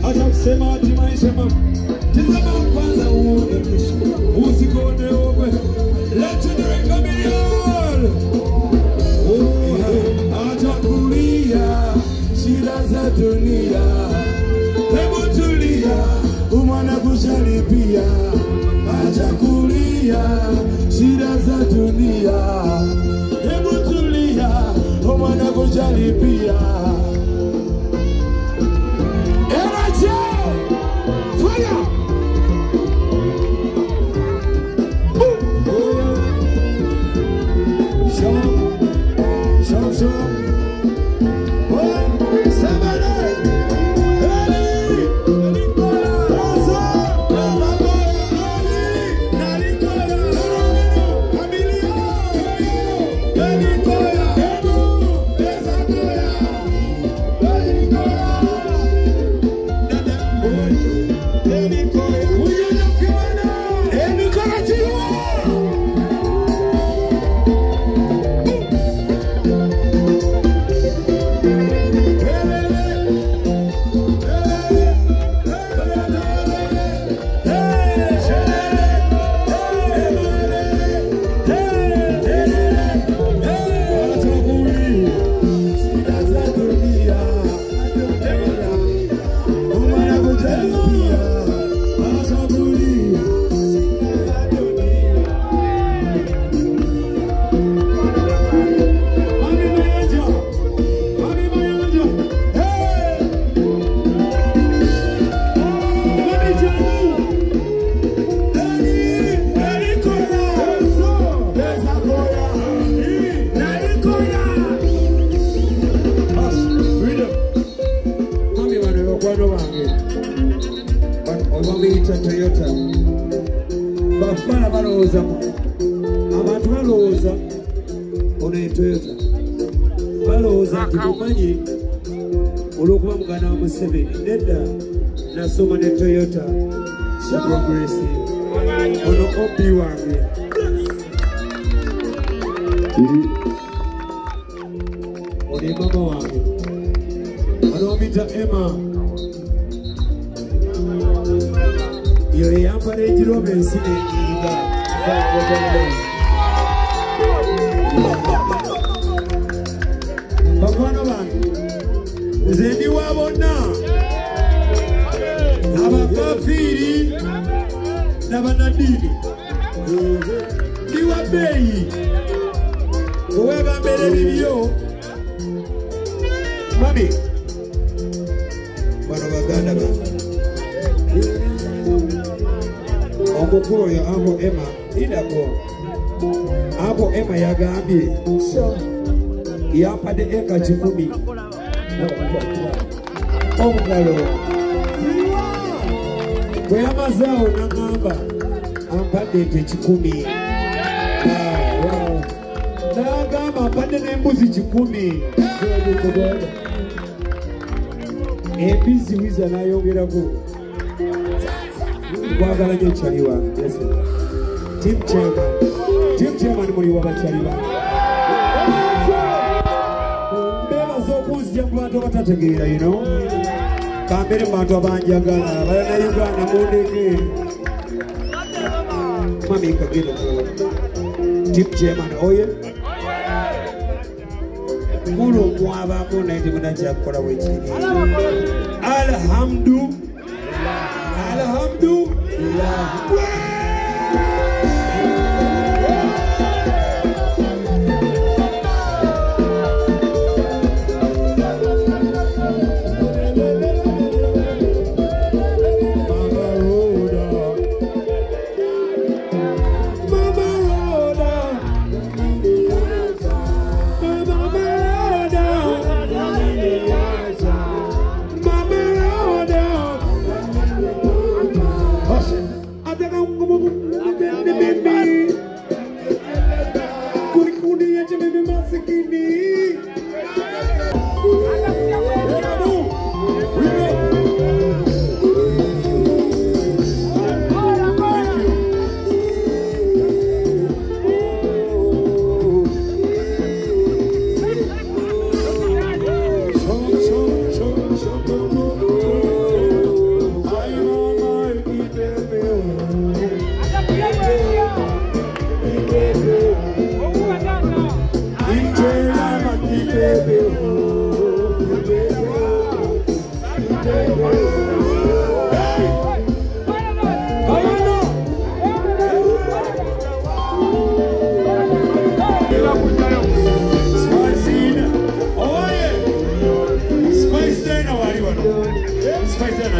acha kusema ati maisha tizama kwanza uone kesho, usikone ope, let it drink a million. Acha kulia shida za dunia, hebu tulia umwana kusharibia. Acha kulia shida za dunia, hebu tulia umwana kusharibia. Nasoma ne Toyota progressive ono Obi wange oni mama wange ono mita Emma yo yamba ne jirobe nsine ngiga bakwana bange zendi wabona abakafiri n'abanadini niwa beyi oweba mbere bibyo mami bano baganda ba omukulu ya abo Emma idako abo Emma yagambye yampadde eka 10 omugalo bwe amazaawo n'agamba ampadde ente 10 n'agamba ampadde n'embuzi 10 embizi wiza n'ayongerako kwagala nyo kyali wange Team chairman muliwa bakyali bange mbebaza okunzija ku bantu abatategeera you know kambere bantu abanjagala balina Uganda mundeke mami kagenda Team chairman oye mulo mwabamu naye temunakyakukola bwekiri alhamdulillah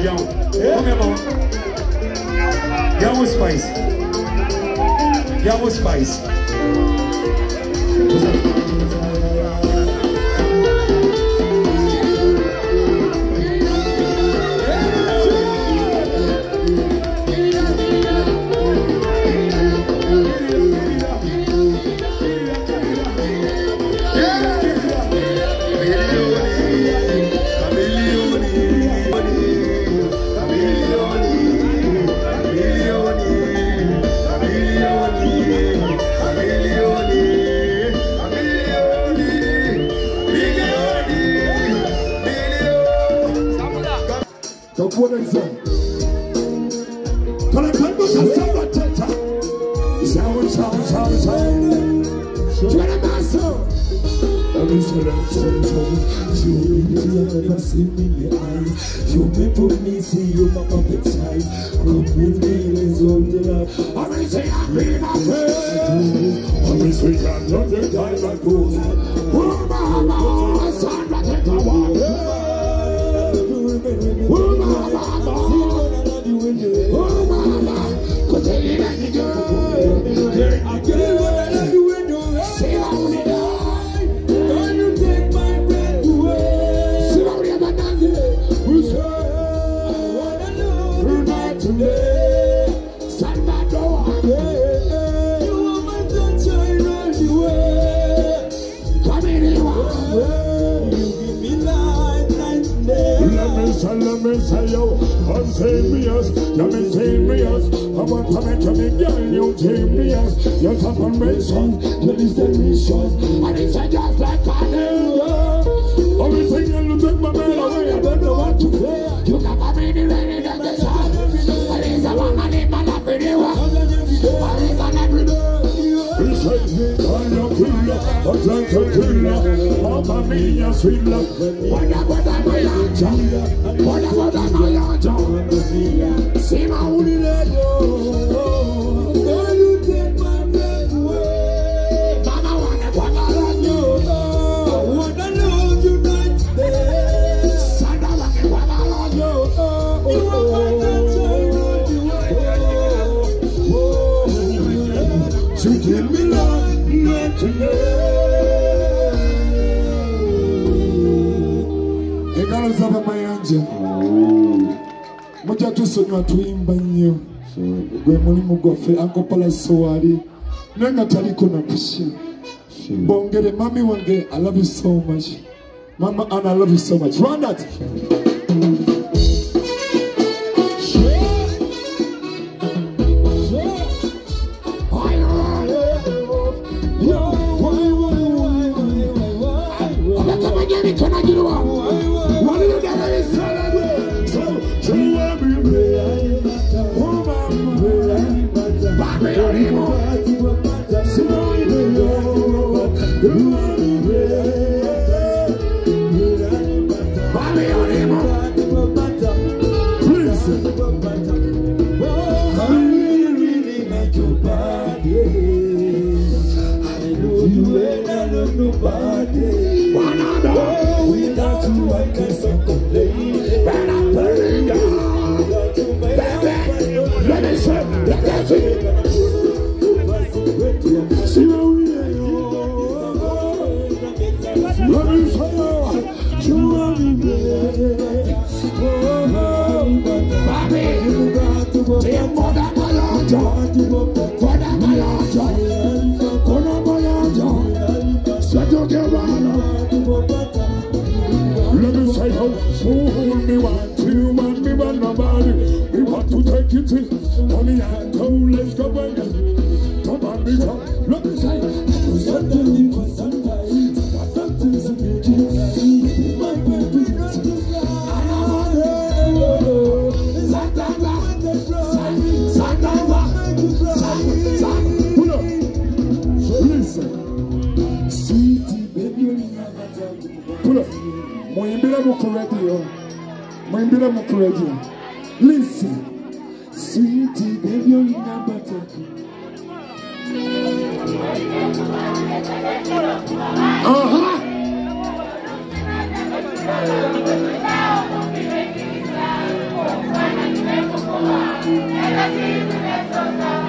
yo. Yamo spice. Yamo spice. What is that? Can I come back and say what tata? Shower. Try to master. Every you never see me in the eyes. You make for me see you my puppet size. Come with me, let's hold it up. I will say I'm being my friend. I will say I'm not the guy that goes. Oh, mama, son, I take a walk. Oh, mama, cause they ain't let me go. I get it when I let you in your head. Say I want it all. Don't you take my breath away. Say I want it all. Who said I wanna know tonight today. Salvador, you are my sunshine all the way. Come in here, you give me light today. Let me say yo, I'm saying me yes, let me say me yes. I want to make a big girl, you take me yes. You're top on my song, you listen me shows. And it's just like I do. Everything you look at my man away, I don't know what to say. You got me in the rain and the sun. And it's a one and in my lap in the one. And it's an every day. It's like me, I'm your killer, I'm like a killer. Mama mia, sweet love. What about my young? What about my young? See my only lady. Girl, you take my breath away. Mama wanna put her on you. I wanna love you night today. Son, I wanna put her on you. You are my sunshine on you. You give me love, not today. Egalo zaba mayanja. Moja tusonywa tuimba nnyo. Gwe mulimu gwaffe ankopala sowali. Nenga taliko na kusha. Bongere mami wange, I love you so much. Mama Anna, I love you so much. Run that. Listen, sweetie, baby, you're in a butter. Thank you.